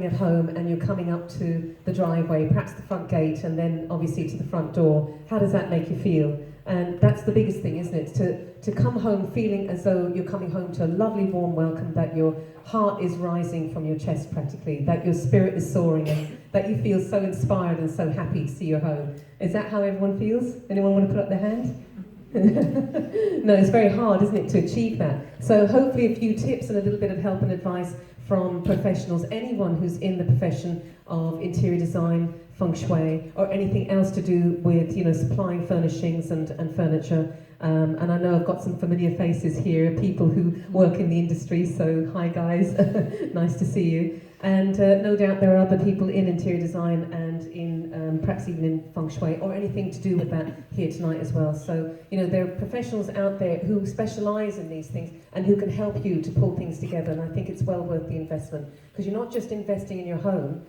at home and you're coming up to the driveway, perhaps the front gate, and then obviously to the front door, how does that make you feel? And that's the biggest thing, isn't it? To come home feeling as though you're coming home to a lovely warm welcome, that your heart is rising from your chest practically, that your spirit is soaring, and that you feel so inspired and so happy to see your home. Is that how everyone feels? Anyone want to put up their hand? No, it's very hard, isn't it, to achieve that. So hopefully a few tips and a little bit of help and advice from professionals, anyone who's in the profession of interior design, feng shui, or anything else to do with, supplying furnishings and furniture. And I know I've got some familiar faces here, people who work in the industry, so hi guys, nice to see you. And no doubt there are other people in interior design and in perhaps even in feng shui or anything to do with that here tonight as well. So, there are professionals out there who specialise in these things and who can help you to pull things together, and I think it's well worth the investment, because you're not just investing in your home,